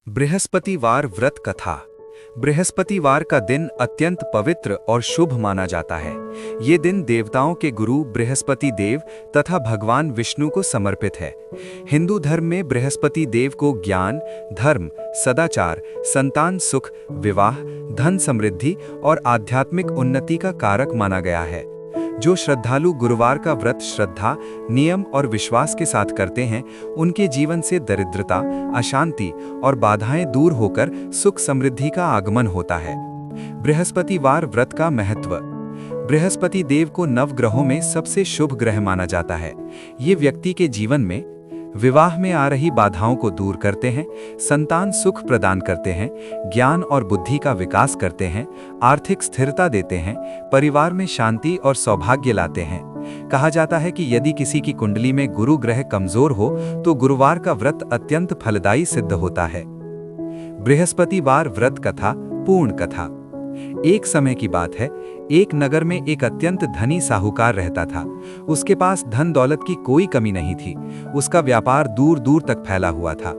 बृहस्पतिवार व्रत कथा। बृहस्पतिवार का दिन अत्यंत पवित्र और शुभ माना जाता है। ये दिन देवताओं के गुरु बृहस्पति देव तथा भगवान विष्णु को समर्पित है। हिंदू धर्म में बृहस्पति देव को ज्ञान, धर्म, सदाचार, संतान सुख, विवाह, धन समृद्धि और आध्यात्मिक उन्नति का कारक माना गया है। जो श्रद्धालु गुरुवार का व्रत श्रद्धा, नियम और विश्वास के साथ करते हैं, उनके जीवन से दरिद्रता, अशांति और बाधाएं दूर होकर सुख समृद्धि का आगमन होता है। बृहस्पतिवार व्रत का महत्व। बृहस्पति देव को नवग्रहों में सबसे शुभ ग्रह माना जाता है। ये व्यक्ति के जीवन में विवाह में आ रही बाधाओं को दूर करते हैं, संतान सुख प्रदान करते हैं, ज्ञान और बुद्धि का विकास करते हैं, आर्थिक स्थिरता देते हैं, परिवार में शांति और सौभाग्य लाते हैं। कहा जाता है कि यदि किसी की कुंडली में गुरु ग्रह कमजोर हो तो गुरुवार का व्रत अत्यंत फलदायी सिद्ध होता है। बृहस्पतिवार व्रत कथा पूर्ण कथा। एक समय की बात है, एक नगर में एक अत्यंत धनी साहूकार रहता था। उसके पास धन दौलत की कोई कमी नहीं थी। उसका व्यापार दूर दूर तक फैला हुआ था,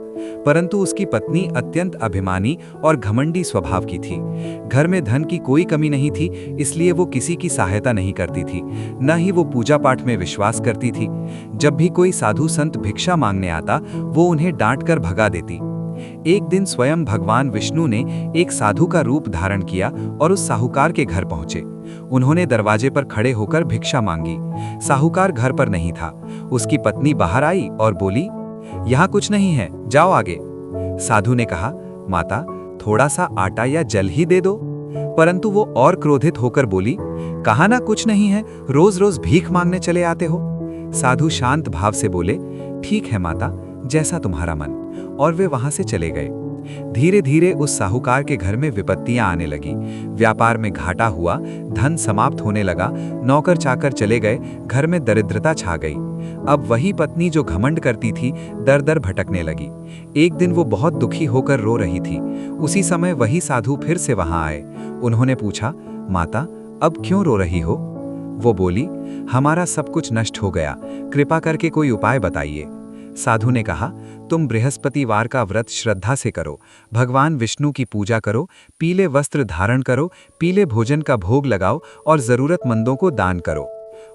परंतु उसकी पत्नी अत्यंत अभिमानी और घमंडी स्वभाव की थी। घर में धन की कोई कमी नहीं थी, इसलिए वो किसी की सहायता नहीं करती थी, न ही वो पूजा पाठ में विश्वास करती थी। जब भी कोई साधु संत भिक्षा मांगने आता, वो उन्हें डांट कर भगा देती। एक दिन स्वयं भगवान विष्णु ने एक साधु का रूप धारण किया और उस साहूकार के घर पहुंचे। उन्होंने दरवाजे पर खड़े होकर भिक्षा मांगी। साहूकार घर पर नहीं था। उसकी पत्नी बाहर आई और बोली, यहाँ कुछ नहीं है, जाओ आगे। साधु ने कहा, माता, थोड़ा सा आटा या जल ही दे दो। परंतु वो और क्रोधित होकर बोली, कहा ना कुछ नहीं है, रोज रोज भीख मांगने चले आते हो। साधु शांत भाव से बोले, ठीक है माता, जैसा तुम्हारा मन। और वे वहां से चले गए। धीरे धीरे उस साहूकार के घर में विपत्तियां आने लगी। व्यापार में घाटा हुआ, धन समाप्त होने लगा, नौकर चाकर चले गए, घर में दरिद्रता छा गई। अब वही पत्नी जो घमंड करती थी, दर दर भटकने लगी। एक दिन वो बहुत दुखी होकर रो रही थी। उसी समय वही साधु फिर से वहां आए। उन्होंने पूछा, माता, अब क्यों रो रही हो? वो बोली, हमारा सब कुछ नष्ट हो गया, कृपा करके कोई उपाय बताइए। साधु ने कहा, तुम बृहस्पतिवार का व्रत श्रद्धा से करो, भगवान विष्णु की पूजा करो, पीले वस्त्र धारण करो, पीले भोजन का भोग लगाओ और जरूरतमंदों को दान करो।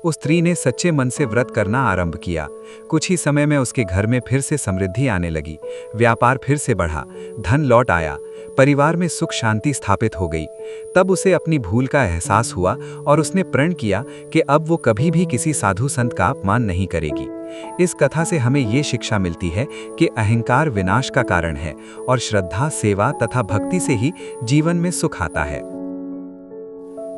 उस स्त्री ने सच्चे मन से व्रत करना आरंभ किया। कुछ ही समय में उसके घर में फिर से समृद्धि आने लगी, व्यापार फिर से बढ़ा, धन लौट आया, परिवार में सुख शांति स्थापित हो गई। तब उसे अपनी भूल का एहसास हुआ और उसने प्रण किया कि अब वो कभी भी किसी साधु संत का अपमान नहीं करेगी। इस कथा से हमें ये शिक्षा मिलती है कि अहंकार विनाश का कारण है और श्रद्धा, सेवा तथा भक्ति से ही जीवन में सुख आता है।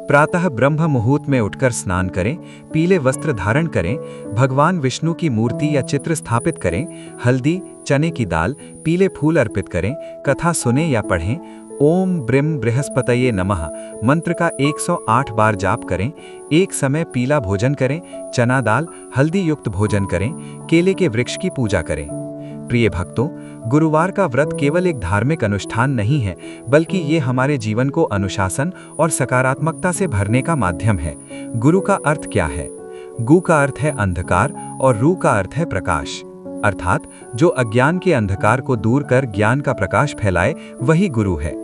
प्रातः ब्रह्म मुहूर्त में उठकर स्नान करें, पीले वस्त्र धारण करें, भगवान विष्णु की मूर्ति या चित्र स्थापित करें, हल्दी, चने की दाल, पीले फूल अर्पित करें, कथा सुने या पढ़ें, ओम ब्रह्म बृहस्पतये नमः मंत्र का 108 बार जाप करें, एक समय पीला भोजन करें, चना दाल, हल्दी युक्त भोजन करें, केले के वृक्ष की पूजा करें। प्रिय भक्तों, गुरुवार का व्रत केवल एक धार्मिक अनुष्ठान नहीं है, बल्कि ये हमारे जीवन को अनुशासन और सकारात्मकता से भरने का माध्यम है। गुरु का अर्थ क्या है? गु का अर्थ है अंधकार और रू का अर्थ है प्रकाश, अर्थात जो अज्ञान के अंधकार को दूर कर ज्ञान का प्रकाश फैलाए, वही गुरु है।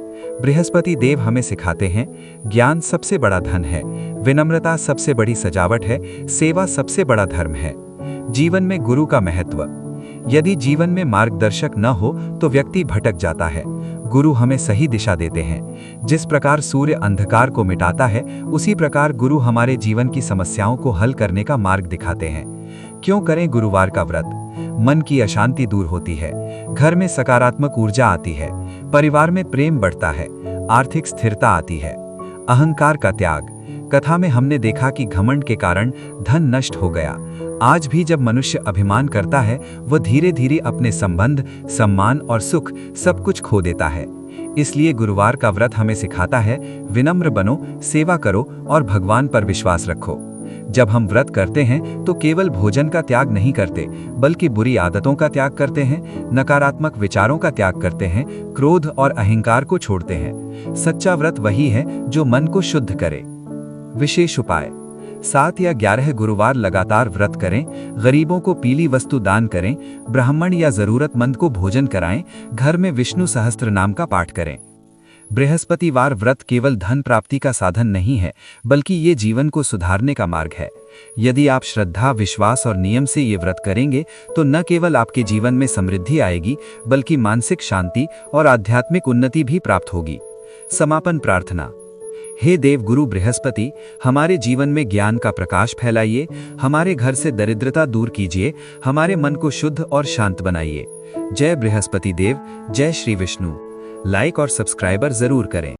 बृहस्पति देव हमें सिखाते हैं, ज्ञान सबसे बड़ा धन है, विनम्रता सबसे बड़ी सजावट है, सेवा सबसे बड़ा धर्म है। जीवन में गुरु का महत्व। यदि जीवन में मार्गदर्शक न हो तो व्यक्ति भटक जाता है। गुरु हमें सही दिशा देते हैं। जिस प्रकार सूर्य अंधकार को मिटाता है, उसी प्रकार गुरु हमारे जीवन की समस्याओं को हल करने का मार्ग दिखाते हैं। क्यों करें गुरुवार का व्रत? मन की अशांति दूर होती है, घर में सकारात्मक ऊर्जा आती है, परिवार में प्रेम बढ़ता है, आर्थिक स्थिरता आती है। अहंकार का त्याग। कथा में हमने देखा कि घमंड के कारण धन नष्ट हो गया। आज भी जब मनुष्य अभिमान करता है, वह धीरे धीरे अपने संबंध, सम्मान और सुख सब कुछ खो देता है। इसलिए गुरुवार का व्रत हमें सिखाता है, विनम्र बनो, सेवा करो और भगवान पर विश्वास रखो। जब हम व्रत करते हैं तो केवल भोजन का त्याग नहीं करते, बल्कि बुरी आदतों का त्याग करते हैं, नकारात्मक विचारों का त्याग करते हैं, क्रोध और अहंकार को छोड़ते हैं। सच्चा व्रत वही है जो मन को शुद्ध करे। विशेष उपाय। 7 या 11 गुरुवार लगातार व्रत करें, गरीबों को पीली वस्तु दान करें, ब्राह्मण या जरूरतमंद को भोजन कराएं, घर में विष्णु सहस्त्र नाम का पाठ करें। बृहस्पतिवार व्रत केवल धन प्राप्ति का साधन नहीं है, बल्कि ये जीवन को सुधारने का मार्ग है। यदि आप श्रद्धा, विश्वास और नियम से ये व्रत करेंगे तो न केवल आपके जीवन में समृद्धि आएगी, बल्कि मानसिक शांति और आध्यात्मिक उन्नति भी प्राप्त होगी। समापन प्रार्थना। हे देव गुरु बृहस्पति, हमारे जीवन में ज्ञान का प्रकाश फैलाइए, हमारे घर से दरिद्रता दूर कीजिए, हमारे मन को शुद्ध और शांत बनाइए। जय बृहस्पति देव, जय श्री विष्णु। लाइक और सब्सक्राइबर जरूर करें।